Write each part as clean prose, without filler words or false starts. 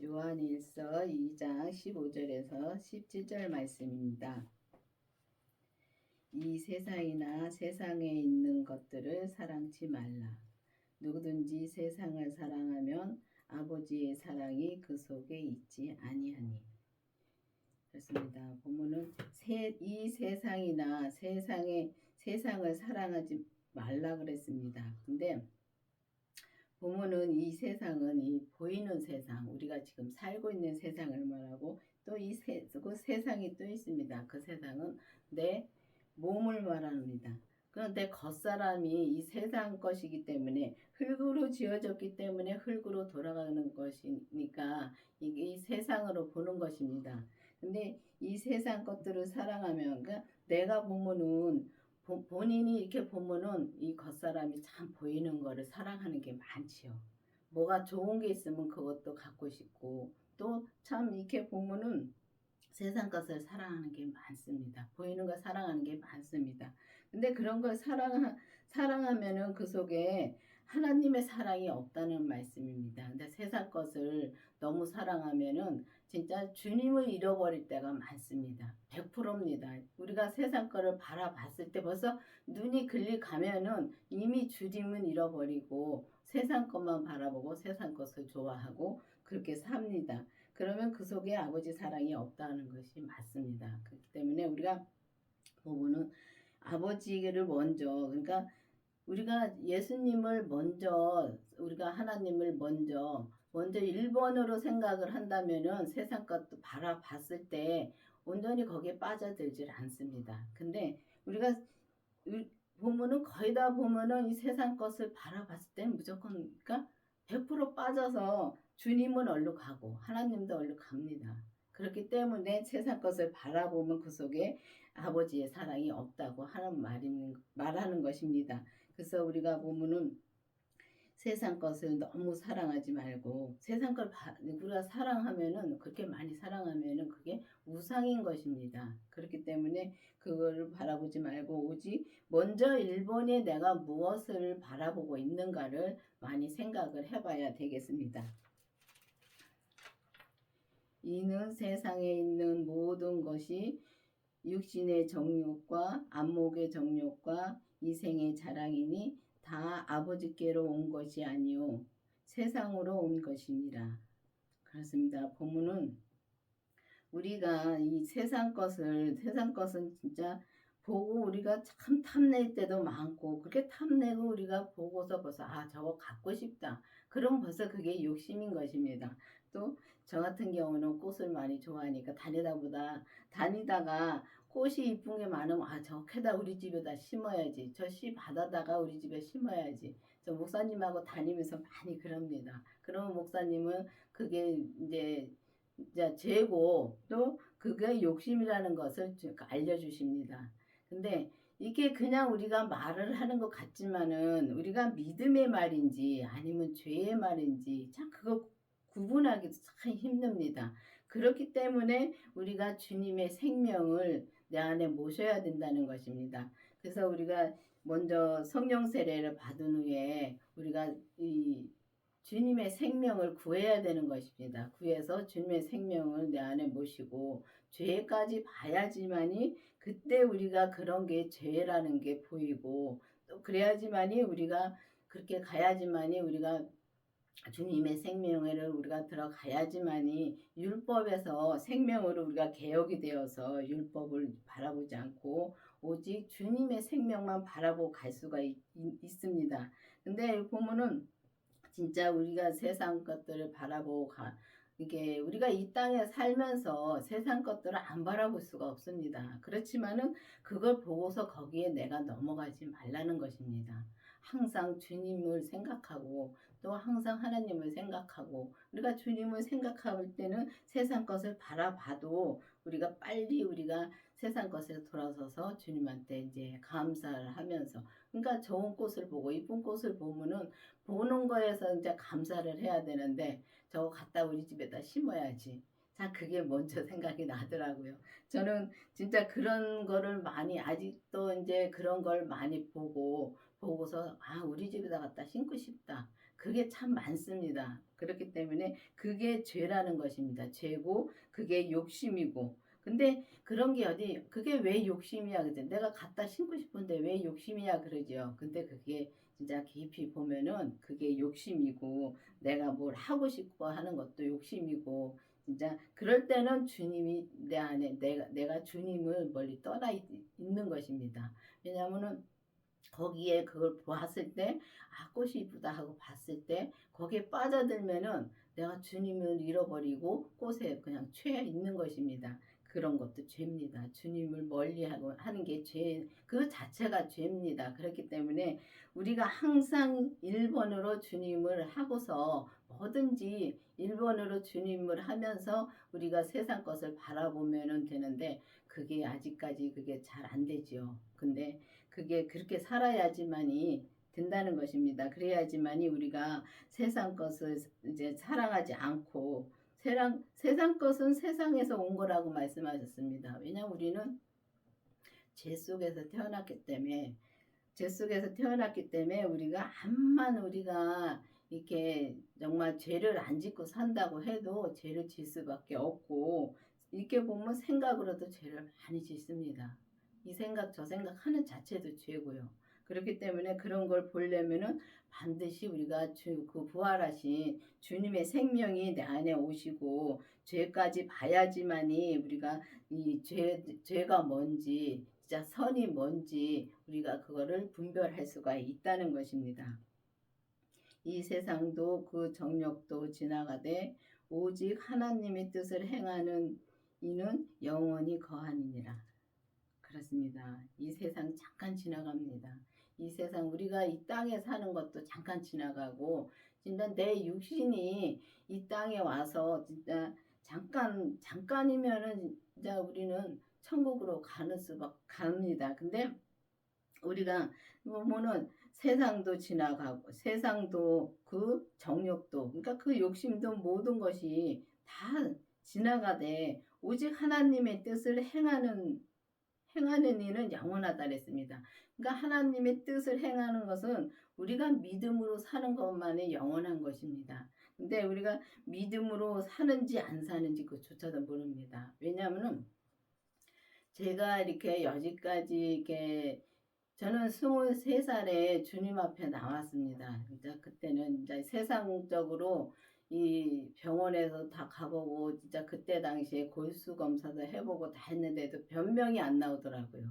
요한일서 2장 15절에서 17절 말씀입니다. 이 세상이나 세상에 있는 것들을 사랑치 말라. 누구든지 세상을 사랑하면 아버지의 사랑이 그 속에 있지 아니하니. 그렇습니다. 본문은 이 세상이나 세상을 사랑하지 말라 그랬습니다. 근데 본문은 이 세상은 이 보이는 세상, 우리가 지금 살고 있는 세상을 말하고 또 그 세상이 또 있습니다. 그 세상은 내 몸을 말합니다. 그런데 겉사람이 이 세상 것이기 때문에 흙으로 지어졌기 때문에 흙으로 돌아가는 것이니까 이게 이 세상으로 보는 것입니다. 근데 이 세상 것들을 사랑하면 그러니까 내가 보면은 본인이 이렇게 보면은 이 겉사람이 참 보이는 거를 사랑하는 게 많지요. 뭐가 좋은 게 있으면 그것도 갖고 싶고 또 참 이렇게 보면은 세상 것을 사랑하는 게 많습니다. 보이는 걸 사랑하는 게 많습니다. 근데 그런 걸 사랑하면은 그 속에 하나님의 사랑이 없다는 말씀입니다. 근데 세상 것을 너무 사랑하면은 진짜 주님을 잃어버릴 때가 많습니다. 100%입니다. 우리가 세상 거를 바라봤을 때 벌써 눈이 글리가면은 이미 주님은 잃어버리고 세상 것만 바라보고 세상 것을 좋아하고 그렇게 삽니다. 그러면 그 속에 아버지 사랑이 없다는 것이 맞습니다. 그렇기 때문에 우리가 보면은 아버지를 먼저 그러니까 우리가 예수님을 먼저 우리가 하나님을 먼저 1번으로 생각을 한다면은 세상 것도 바라봤을 때 온전히 거기에 빠져들질 않습니다. 근데 우리가 보면은 거의 다 보면은 이 세상 것을 바라봤을 때는 무조건 그러니까 100% 빠져서 주님은 얼른 가고 하나님도 얼른 갑니다. 그렇기 때문에 세상 것을 바라보면 그 속에 아버지의 사랑이 없다고 하는 말하는 것입니다. 그래서 우리가 보면은 세상 것을 너무 사랑하지 말고 세상 걸 우리가 사랑하면은 그렇게 많이 사랑하면은 그게 우상인 것입니다. 그렇기 때문에 그거를 바라보지 말고 오직 먼저 1번에 내가 무엇을 바라보고 있는가를 많이 생각을 해봐야 되겠습니다. 이는 세상에 있는 모든 것이 육신의 정욕과 안목의 정욕과 이생의 자랑이니 다 아버지께로 온 것이 아니요 세상으로 온 것이니라. 그렇습니다. 본문은 우리가 이 세상 것은 진짜 보고 우리가 참 탐낼 때도 많고 그렇게 탐내고 우리가 보고서 벌써 저거 갖고 싶다. 그럼 벌써 그게 욕심인 것입니다. 또 저 같은 경우는 꽃을 많이 좋아하니까 다니다가 꽃이 이쁜 게 많으면 저 캐다 우리 집에다 심어야지. 저 씨 받아다가 우리 집에 심어야지. 저 목사님하고 다니면서 많이 그럽니다. 그러면 목사님은 그게 이제 죄고 또 그게 욕심이라는 것을 알려주십니다. 근데 이게 그냥 우리가 말을 하는 것 같지만은 우리가 믿음의 말인지 아니면 죄의 말인지 참 그거 구분하기도 참 힘듭니다. 그렇기 때문에 우리가 주님의 생명을 내 안에 모셔야 된다는 것입니다. 그래서 우리가 먼저 성령 세례를 받은 후에 우리가 이 주님의 생명을 구해야 되는 것입니다. 구해서 주님의 생명을 내 안에 모시고 죄까지 봐야지만이 그때 우리가 그런 게 죄라는 게 보이고 또 그래야지만이 우리가 그렇게 가야지만이 우리가 주님의 생명을 우리가 들어가야지만이 율법에서 생명으로 우리가 개혁이 되어서 율법을 바라보지 않고 오직 주님의 생명만 바라보고 갈 수가 있습니다. 근데 보면은 진짜 우리가 세상 것들을 바라보고 이게 우리가 이 땅에 살면서 세상 것들을 안 바라볼 수가 없습니다. 그렇지만은 그걸 보고서 거기에 내가 넘어가지 말라는 것입니다. 항상 주님을 생각하고 또 항상 하나님을 생각하고 우리가 주님을 생각할 때는 세상 것을 바라봐도 우리가 빨리 우리가 세상 것에 돌아서서 주님한테 이제 감사를 하면서 그러니까 좋은 꽃을 보고 이쁜 꽃을 보면은 보는 거에서 이제 감사를 해야 되는데 저거 갖다 우리 집에다 심어야지. 자, 그게 먼저 생각이 나더라고요. 저는 진짜 그런 거를 많이 아직도 이제 그런 걸 많이 보고서 우리 집에다 갖다 심고 싶다. 그게 참 많습니다. 그렇기 때문에 그게 죄라는 것입니다. 죄고 그게 욕심이고. 근데 그런 게 어디 그게 왜 욕심이야 그죠? 내가 갖다 신고 싶은데 왜 욕심이야 그러죠. 근데 그게 진짜 깊이 보면은 그게 욕심이고 내가 뭘 하고 싶고 하는 것도 욕심이고 진짜 그럴 때는 주님이 내 안에 내가 주님을 멀리 떠나 있는 것입니다. 왜냐하면은 거기에 그걸 봤을 때, 아, 꽃이 이쁘다 하고 봤을 때, 거기에 빠져들면은 내가 주님을 잃어버리고 꽃에 그냥 취해 있는 것입니다. 그런 것도 죄입니다. 주님을 멀리하고 하는 게 죄, 그 자체가 죄입니다. 그렇기 때문에 우리가 항상 1번으로 주님을 하고서 뭐든지 1번으로 주님을 하면서 우리가 세상 것을 바라보면 되는데 그게 아직까지 그게 잘 안 되지요. 근데 그게 그렇게 살아야지만이 된다는 것입니다. 그래야지만이 우리가 세상 것을 이제 사랑하지 않고 세상 것은 세상에서 온 거라고 말씀하셨습니다. 왜냐하면 우리는 죄 속에서 태어났기 때문에 우리가 암만 우리가 이렇게 정말 죄를 안 짓고 산다고 해도 죄를 질 수밖에 없고 이렇게 보면 생각으로도 죄를 많이 짓습니다. 이 생각 저 생각 하는 자체도 죄고요. 그렇기 때문에 그런 걸 보려면은 반드시 우리가 그 부활하신 주님의 생명이 내 안에 오시고 죄까지 봐야지만이 우리가 이 죄가 뭔지 진짜 선이 뭔지 우리가 그거를 분별할 수가 있다는 것입니다. 이 세상도 그 정욕도 지나가되 오직 하나님의 뜻을 행하는 이는 영원히 거하니라. 그렇습니다. 이 세상 잠깐 지나갑니다. 이 세상 우리가 이 땅에 사는 것도 잠깐 지나가고 진짜 내 육신이 이 땅에 와서 진짜 잠깐이면은 진짜 우리는 천국으로 가는 수밖에 갑니다. 근데 우리가 보면은 세상도 지나가고 세상도 그 정욕도 그러니까 그 욕심도 모든 것이 다 지나가되 오직 하나님의 뜻을 행하는 이는 영원하다 그랬습니다. 그러니까 하나님의 뜻을 행하는 것은 우리가 믿음으로 사는 것만이 영원한 것입니다. 근데 우리가 믿음으로 사는지 안 사는지 그조차도 모릅니다. 왜냐하면은 제가 이렇게 여기까지 이렇게 저는 23살에 주님 앞에 나왔습니다. 진짜 그때는 이제 세상적으로 이 병원에서 다 가보고 진짜 그때 당시에 골수 검사도 해보고 다 했는데도 변명이 안 나오더라고요.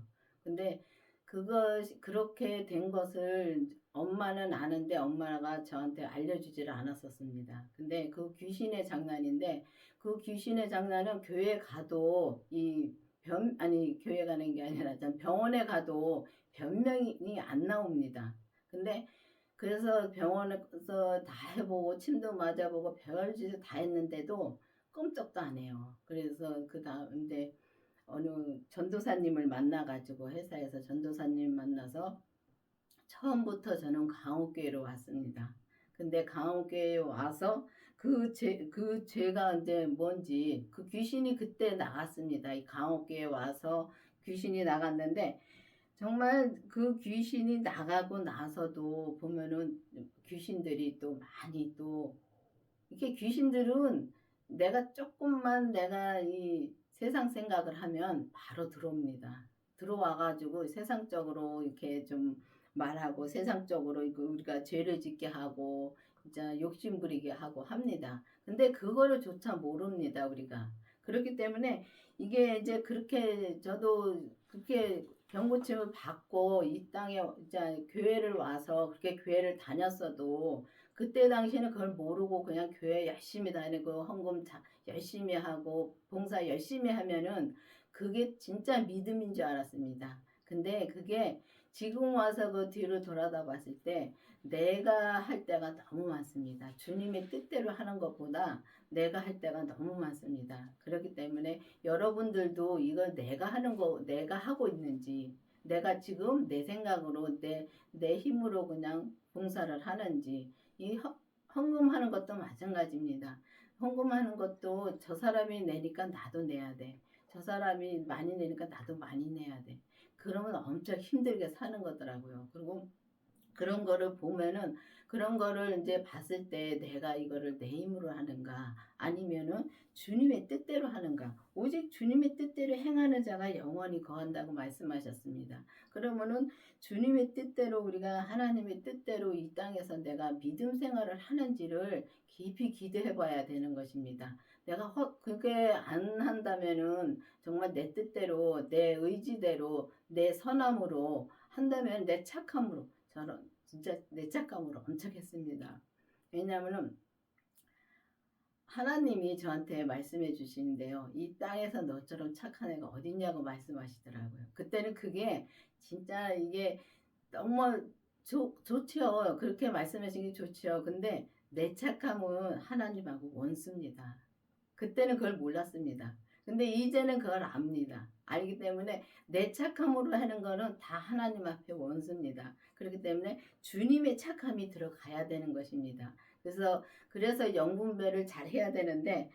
근데 그것이 그렇게 된 것을 엄마는 아는데 엄마가 저한테 알려주지를 않았었습니다. 근데 그 귀신의 장난인데 그 귀신의 장난은 교회 가도 아니 교회 가는 게 아니라 병원에 가도 변명이 안 나옵니다. 근데 그래서 병원에서 다 해보고 침도 맞아보고 별짓을 다 했는데도 꼼짝도 안 해요. 그래서 그 다음에 어느 전도사님을 만나가지고 회사에서 전도사님 만나서 처음부터 저는 강옥교회로 왔습니다. 근데 강옥교회에 와서 그 죄가 이제 뭔지 그 귀신이 그때 나갔습니다. 이 강옥교회에 와서 귀신이 나갔는데 정말 그 귀신이 나가고 나서도 보면은 귀신들이 또 많이 또 이렇게 귀신들은 내가 이 세상 생각을 하면 바로 들어옵니다. 들어와가지고 세상적으로 이렇게 좀 말하고 세상적으로 우리가 죄를 짓게 하고 진짜 욕심 부리게 하고 합니다. 근데 그거를 조차 모릅니다, 우리가. 그렇기 때문에 이게 이제 그렇게 저도 그렇게 병고침을 받고 이 땅에 이제 교회를 와서 그렇게 교회를 다녔어도 그때 당시에는 그걸 모르고 그냥 교회 열심히 다니고 헌금 열심히 하고 봉사 열심히 하면은 그게 진짜 믿음인 줄 알았습니다. 근데 그게 지금 와서 그 뒤를 돌아다 봤을 때 내가 할 때가 너무 많습니다. 주님의 뜻대로 하는 것보다 내가 할 때가 너무 많습니다. 그렇기 때문에 여러분들도 이걸 내가 하는 거 내가 하고 있는지 내가 지금 내 생각으로 내 힘으로 그냥 봉사를 하는지 이 헌금하는 것도 마찬가지입니다. 헌금하는 것도 저 사람이 내니까 나도 내야 돼. 저 사람이 많이 내니까 나도 많이 내야 돼. 그러면 엄청 힘들게 사는 거더라고요. 그리고 그런 거를 보면은 그런 거를 이제 봤을 때 내가 이거를 내 힘으로 하는가 아니면은 주님의 뜻대로 하는가. 오직 주님의 뜻대로 행하는 자가 영원히 거한다고 말씀하셨습니다. 그러면은 주님의 뜻대로 우리가 하나님의 뜻대로 이 땅에서 내가 믿음 생활을 하는지를 깊이 기도해 봐야 되는 것입니다. 내가 그게 안 한다면은 정말 내 뜻대로 내 의지대로 내 선함으로 한다면 내 착함으로 저는 진짜 내 착함으로 엄청 했습니다. 왜냐하면은 하나님이 저한테 말씀해 주시는데요. 이 땅에서 너처럼 착한 애가 어딨냐고 말씀하시더라고요. 그때는 그게 진짜 이게 너무 좋죠. 그렇게 말씀하신 게 좋죠. 근데 내 착함은 하나님하고 원수입니다. 그때는 그걸 몰랐습니다. 근데 이제는 그걸 압니다. 알기 때문에 내 착함으로 하는 거는 다 하나님 앞에 원수입니다. 그렇기 때문에 주님의 착함이 들어가야 되는 것입니다. 그래서 영분별을 잘 해야 되는데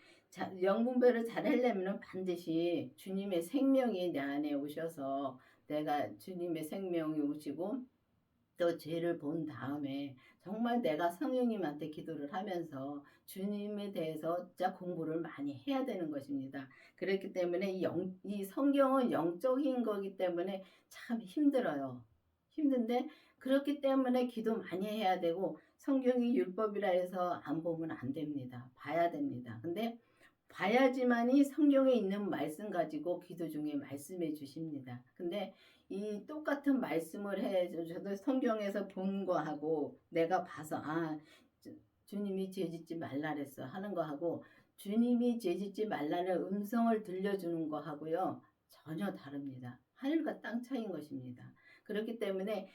영분별을 잘 하려면 반드시 주님의 생명이 내 안에 오셔서 내가 주님의 생명이 오시고 또 죄를 본 다음에 정말 내가 성령님한테 기도를 하면서 주님에 대해서 진짜 공부를 많이 해야 되는 것입니다. 그렇기 때문에 이 성경은 영적인 거기 때문에 참 힘들어요. 힘든데 그렇기 때문에 기도 많이 해야 되고 성경이 율법이라 해서 안 보면 안 됩니다. 봐야 됩니다. 근데 봐야지만이 성경에 있는 말씀 가지고 기도 중에 말씀해 주십니다. 근데 이 똑같은 말씀을 해 저도 성경에서 본 거하고 내가 봐서 주님이 죄짓지 말라 그랬어 하는 거하고 주님이 죄짓지 말라는 음성을 들려주는 거하고요 전혀 다릅니다. 하늘과 땅 차이인 것입니다. 그렇기 때문에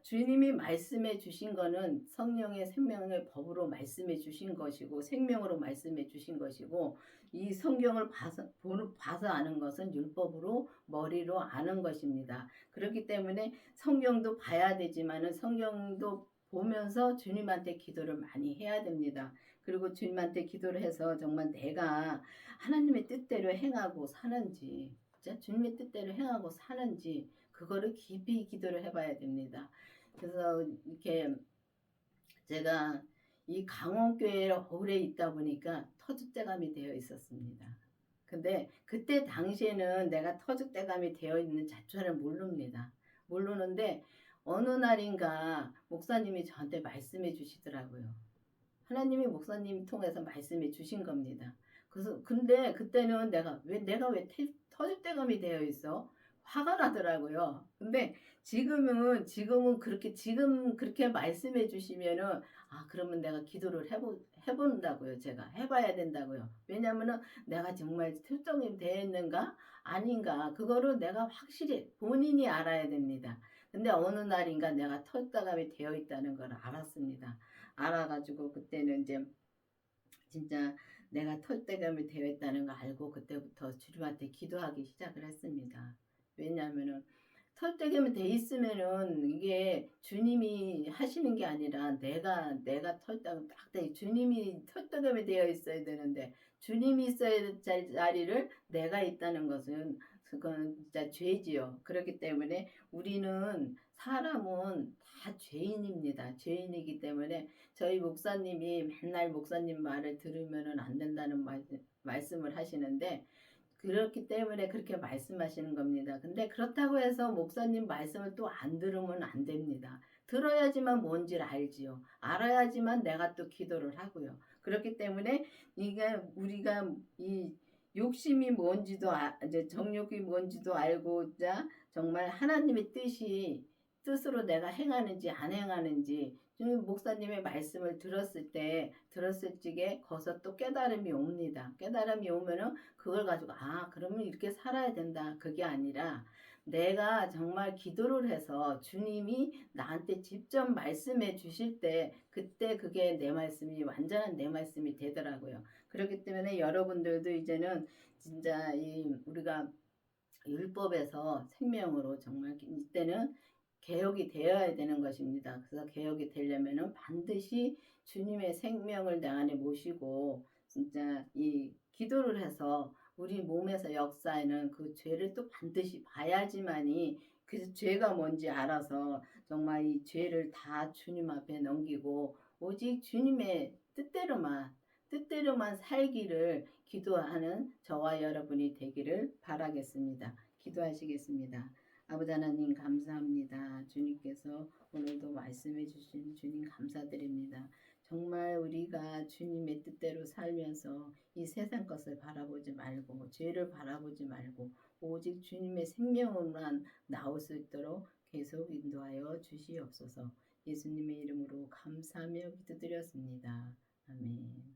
주님이 말씀해 주신 거는 성령의 생명의 법으로 말씀해 주신 것이고 생명으로 말씀해 주신 것이고 이 성경을 봐서 아는 것은 율법으로 머리로 아는 것입니다. 그렇기 때문에 성경도 봐야 되지만은 성경도 보면서 주님한테 기도를 많이 해야 됩니다. 그리고 주님한테 기도를 해서 정말 내가 하나님의 뜻대로 행하고 사는지 진짜 주님의 뜻대로 행하고 사는지 그거를 깊이 기도를 해봐야 됩니다. 그래서 이렇게 제가 이 강원교회에 오래 있다 보니까 터줏대감이 되어 있었습니다. 근데 그때 당시에는 내가 터줏대감이 되어 있는 자체를 모릅니다. 모르는데 어느 날인가 목사님이 저한테 말씀해 주시더라고요. 하나님이 목사님 통해서 말씀해 주신 겁니다. 그래서 근데 그때는 내가 왜 터줏대감이 되어 있어? 화가 나더라고요. 근데 지금은 지금 그렇게 말씀해 주시면은 그러면 내가 기도를 해본다고요. 제가 해봐야 된다고요. 왜냐면은 내가 정말 설정이 되어 있는가 아닌가 그거를 내가 확실히 본인이 알아야 됩니다. 근데 어느 날인가 내가 터줏대감이 되어 있다는 걸 알았습니다. 알아가지고 그때는 이제 진짜 내가 털대감이 되어 있다는 거 알고 그때부터 주님한테 기도하기 시작을 했습니다. 왜냐하면은 털대감이 돼 있으면은 이게 주님이 하시는 게 아니라 내가 털대감 딱 돼. 주님이 털대감이 되어 있어야 되는데 주님이 있어야 될 자리를 내가 있다는 것은 그건 진짜 죄지요. 그렇기 때문에 우리는 사람은 다 죄인입니다. 죄인이기 때문에 저희 목사님이 맨날 목사님 말을 들으면 안 된다는 말씀을 하시는데 그렇기 때문에 그렇게 말씀하시는 겁니다. 근데 그렇다고 해서 목사님 말씀을 또 안 들으면 안 됩니다. 들어야지만 뭔지를 알지요. 알아야지만 내가 또 기도를 하고요. 그렇기 때문에 이게 우리가 이 욕심이 뭔지도 이제 정욕이 뭔지도 알고 정말 하나님의 뜻으로 내가 행하는지 안 행하는지 목사님의 말씀을 들었을 적에 거기서 또 깨달음이 옵니다. 깨달음이 오면은 그걸 가지고 그러면 이렇게 살아야 된다. 그게 아니라 내가 정말 기도를 해서 주님이 나한테 직접 말씀해 주실 때 그때 그게 내 말씀이 완전한 내 말씀이 되더라고요. 그렇기 때문에 여러분들도 이제는 진짜 우리가 율법에서 생명으로 정말 이때는 개혁이 되어야 되는 것입니다. 그래서 개혁이 되려면은 반드시 주님의 생명을 내 안에 모시고 진짜 이 기도를 해서 우리 몸에서 역사하는 그 죄를 또 반드시 봐야지만이 그 죄가 뭔지 알아서 정말 이 죄를 다 주님 앞에 넘기고 오직 주님의 뜻대로만 살기를 기도하는 저와 여러분이 되기를 바라겠습니다. 기도하시겠습니다. 아버지 하나님 감사합니다. 주님께서 오늘도 말씀해 주신 주님 감사드립니다. 정말 우리가 주님의 뜻대로 살면서 이 세상 것을 바라보지 말고 죄를 바라보지 말고 오직 주님의 생명만 나올 수 있도록 계속 인도하여 주시옵소서. 예수님의 이름으로 감사하며 기도드렸습니다. 아멘.